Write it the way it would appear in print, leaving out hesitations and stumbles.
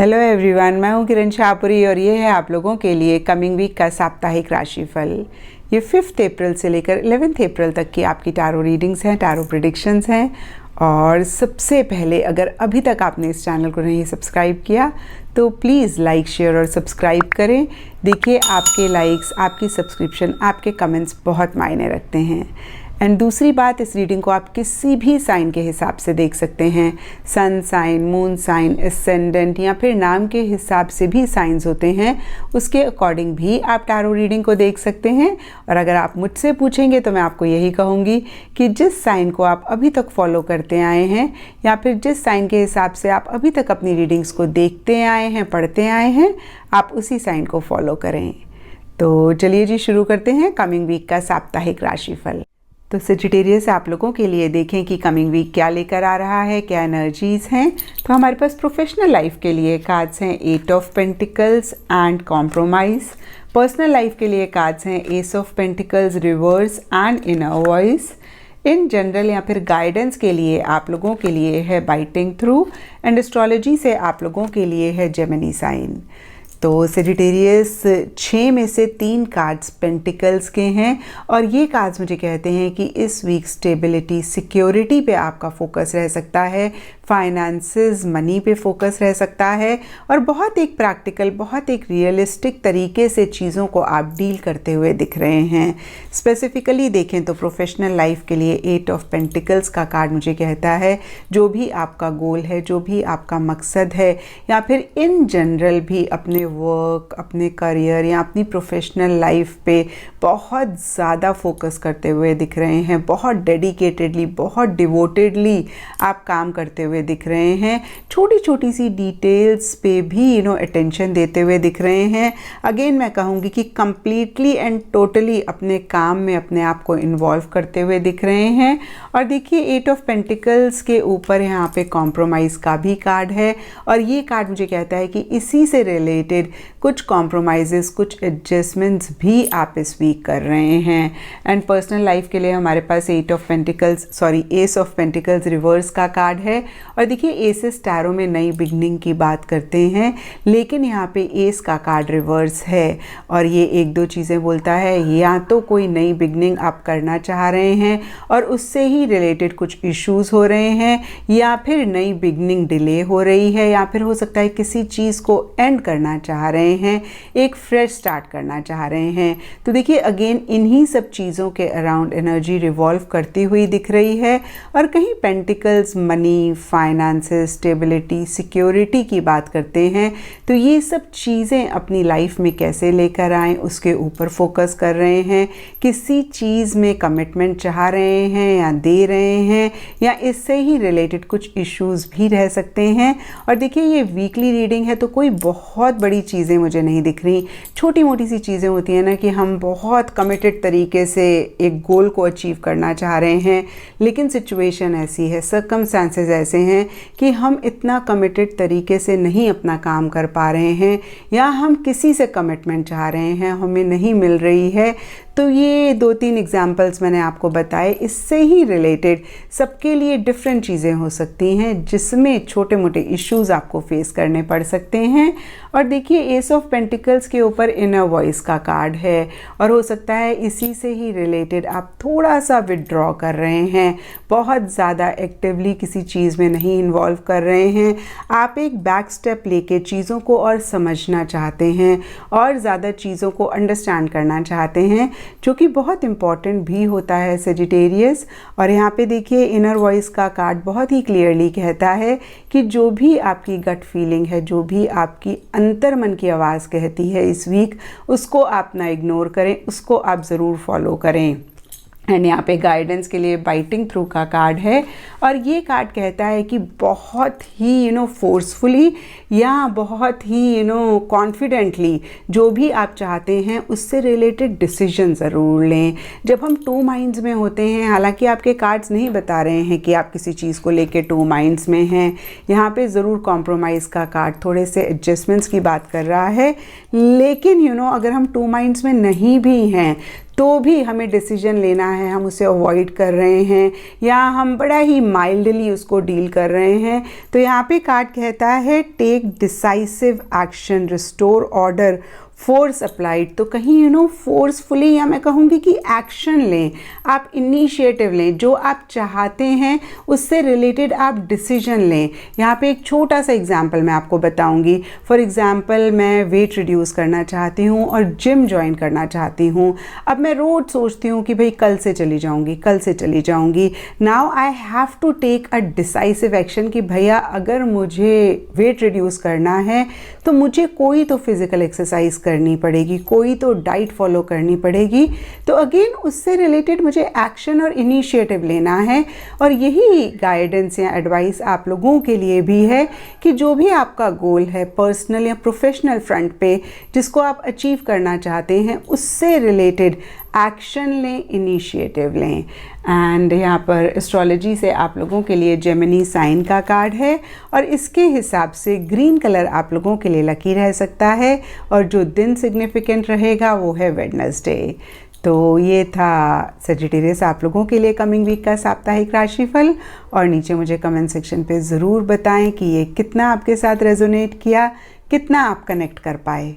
Hello everyone, मैं हूँ किरण शाहपुरी और ये है आप लोगों के लिए कमिंग वीक का साप्ताहिक राशिफल। ये 5 अप्रैल से लेकर 11 अप्रैल तक की आपकी टैरो रीडिंग्स हैं, टैरो प्रेडिक्शंस हैं। और सबसे पहले अगर अभी तक आपने इस चैनल को नहीं सब्सक्राइब किया तो प्लीज़ लाइक, शेयर और सब्सक्राइब करें। देखिए, आपके लाइक्स, आपकी सब्सक्रिप्शन, आपके कमेंट्स बहुत मायने रखते हैं। एंड दूसरी बात, इस रीडिंग को आप किसी भी साइन के हिसाब से देख सकते हैं। Sun sign, moon sign, ascendant या फिर नाम के हिसाब से भी साइंस होते हैं, उसके अकॉर्डिंग भी आप टैरो रीडिंग को देख सकते हैं। और अगर आप मुझसे पूछेंगे तो मैं आपको यही कहूँगी कि जिस साइन को आप अभी तक फॉलो करते आए हैं या फिर जिस साइन के हिसाब से आप अभी तक अपनी रीडिंग्स को देखते आए हैं, पढ़ते आए हैं, आप उसी साइन को फॉलो करें। तो चलिए जी, शुरू करते हैं कमिंग वीक का साप्ताहिक राशिफल। तो सजिटेरियस, आप लोगों के लिए देखें कि कमिंग वीक क्या लेकर आ रहा है, क्या एनर्जीज हैं। तो हमारे पास प्रोफेशनल लाइफ के लिए कार्ड्स हैं 8 of pentacles and compromise. Personal life के लिए कार्ड्स हैं S of pentacles, reverse and inner voice. In general या फिर गाइडेंस के लिए आप लोगों के लिए है बाइटिंग थ्रू। एंड एस्ट्रोलॉजी से आप लोगों के लिए है जेमिनी साइन। तो सजिटेरियस, 6 में से 3 कार्ड्स पेंटिकल्स के हैं और ये कार्ड्स मुझे कहते हैं कि इस वीक स्टेबिलिटी, सिक्योरिटी पे आपका फोकस रह सकता है, फाइनेंसेस, मनी पे फोकस रह सकता है और बहुत एक प्रैक्टिकल, बहुत एक रियलिस्टिक तरीके से चीज़ों को आप डील करते हुए दिख रहे हैं। स्पेसिफिकली देखें तो प्रोफेशनल लाइफ के लिए 8 ऑफ पेंटिकल्स का कार्ड मुझे कहता है जो भी आपका गोल है, जो भी आपका मकसद है, या फिर इन जनरल भी अपने वर्क, अपने करियर या अपनी प्रोफेशनल लाइफ पे बहुत ज़्यादा फोकस करते हुए दिख रहे हैं। बहुत डेडिकेटेडली, बहुत डिवोटेडली आप काम करते हुए दिख रहे हैं। छोटी छोटी सी डिटेल्स पे भी अटेंशन देते हुए दिख रहे हैं। अगेन मैं कहूँगी कि कंप्लीटली एंड टोटली अपने काम में अपने आप को इन्वॉल्व करते हुए दिख रहे हैं। और देखिए, 8 ऑफ पेंटिकल्स के ऊपर यहाँ पे कॉम्प्रोमाइज़ का भी कार्ड है और ये कार्ड मुझे कहता है कि इसी से रिलेटेड कुछ कॉम्प्रोमाइज़ेस, कुछ एडजस्टमेंट्स भी आप इस वीक कर रहे हैं। एंड पर्सनल लाइफ के लिए हमारे पास एस ऑफ पेंटिकल्स रिवर्स का कार्ड है। और देखिए, एसेस टैरो में नई बिगनिंग की बात करते हैं, लेकिन यहाँ पे एस का कार्ड रिवर्स है और ये एक दो चीज़ें बोलता है। या तो कोई नई बिगनिंग आप करना चाह रहे हैं और उससे ही रिलेटेड कुछ इश्यूज हो रहे हैं, या फिर नई बिगनिंग डिले हो रही है, या फिर हो सकता है किसी चीज़ को एंड करना चाह रहे हैं, एक फ्रेश स्टार्ट करना चाह रहे हैं। तो देखिए, अगेन इन्हीं सब चीज़ों के अराउंड एनर्जी रिवॉल्व करती हुई दिख रही है। और कहीं pentacles money, finances, stability, security की बात करते हैं, तो ये सब चीज़ें अपनी लाइफ में कैसे लेकर आएँ उसके ऊपर फोकस कर रहे हैं। किसी चीज़ में कमिटमेंट चाह रहे हैं या दे रहे हैं, या इससे ही रिलेटेड कुछ इश्यूज भी रह सकते हैं। और देखिए, ये वीकली रीडिंग है तो कोई बहुत बड़ी चीज़ें मुझे नहीं दिख रही। छोटी मोटी सी चीज़ें होती हैं ना कि हम बहुत कमिटेड तरीके से एक गोल को अचीव करना चाह रहे हैं, लेकिन सिचुएशन ऐसी है, सर्कमस्टेंसेस ऐसे हैं कि हम इतना कमिटेड तरीके से नहीं अपना काम कर पा रहे हैं, या हम किसी से कमिटमेंट चाह रहे हैं, हमें नहीं मिल रही है। तो ये 2-3 एग्जाम्पल्स मैंने आपको बताए, इससे ही रिलेटेड सबके लिए डिफरेंट चीज़ें हो सकती हैं जिसमें छोटे मोटे इश्यूज आपको फेस करने पड़ सकते हैं। और देखिए, एस ऑफ पेंटिकल्स के ऊपर इनर वॉइस का कार्ड है और हो सकता है इसी से ही रिलेटेड आप थोड़ा सा विड्रॉ कर रहे हैं, बहुत ज़्यादा एक्टिवली किसी चीज़ में नहीं इन्वॉल्व कर रहे हैं। आप एक बैक स्टेप लेके चीज़ों को और समझना चाहते हैं और ज़्यादा चीज़ों को अंडरस्टैंड करना चाहते हैं, जो कि बहुत इम्पॉर्टेंट भी होता है सजिटेरियस। और यहाँ पे देखिए, इनर वॉइस का कार्ड बहुत ही क्लियरली कहता है कि जो भी आपकी गट फीलिंग है, जो भी आपकी अंतर मन की आवाज़ कहती है इस वीक, उसको आप ना इग्नोर करें, उसको आप ज़रूर फॉलो करें। एंड यहाँ पे गाइडेंस के लिए बाइटिंग थ्रू का कार्ड है और ये कार्ड कहता है कि बहुत ही फोर्सफुली या बहुत ही कॉन्फिडेंटली जो भी आप चाहते हैं उससे रिलेटेड डिसीजन ज़रूर लें। जब हम 2 माइंड्स में होते हैं, हालांकि आपके कार्ड्स नहीं बता रहे हैं कि आप किसी चीज़ को लेके 2 माइंड्स में हैं, यहाँ पे ज़रूर कॉम्प्रोमाइज़ का कार्ड थोड़े से एडजस्टमेंट्स की बात कर रहा है। लेकिन अगर हम 2 माइंड्स में नहीं भी हैं तो भी हमें डिसीजन लेना है, हम उसे अवॉइड कर रहे हैं या हम बड़ा ही माइल्डली उसको डील कर रहे हैं, तो यहाँ पे कार्ड कहता है take decisive action, restore order, force applied. तो कहीं फोर्सफुली, या मैं कहूँगी कि एक्शन लें, आप इनिशिएटिव लें, जो आप चाहते हैं उससे रिलेटेड आप डिसीजन लें। यहाँ पे एक छोटा सा एग्जांपल मैं आपको बताऊँगी। फॉर एग्जांपल, मैं वेट रिड्यूस करना चाहती हूँ और जिम ज्वाइन करना चाहती हूँ। अब मैं रोज़ सोचती हूँ कि भाई कल से चली जाऊँगी, कल से चली जाऊँगी। Now I have to take a decisive action कि भैया अगर मुझे वेट रिड्यूस करना है तो मुझे कोई तो फिज़िकल एक्सरसाइज करनी पड़ेगी, कोई तो डाइट फॉलो करनी पड़ेगी। तो अगेन उससे रिलेटेड मुझे एक्शन और इनिशिएटिव लेना है। और यही गाइडेंस या एडवाइस आप लोगों के लिए भी है कि जो भी आपका गोल है पर्सनल या प्रोफेशनल फ्रंट पे, जिसको आप अचीव करना चाहते हैं, उससे रिलेटेड एक्शन लें, इनिशिएटिव लें। एंड यहाँ पर एस्ट्रोलॉजी से आप लोगों के लिए जेमिनी साइन का कार्ड है और इसके हिसाब से ग्रीन कलर आप लोगों के लिए लकी रह सकता है और जो दिन सिग्निफिकेंट रहेगा वो है वेडनेसडे। तो ये था सजिटेरियस आप लोगों के लिए कमिंग वीक का साप्ताहिक राशिफल। और नीचे मुझे कमेंट सेक्शन पे ज़रूर बताएं कि ये कितना आपके साथ रेजोनेट किया, कितना आप कनेक्ट कर पाए।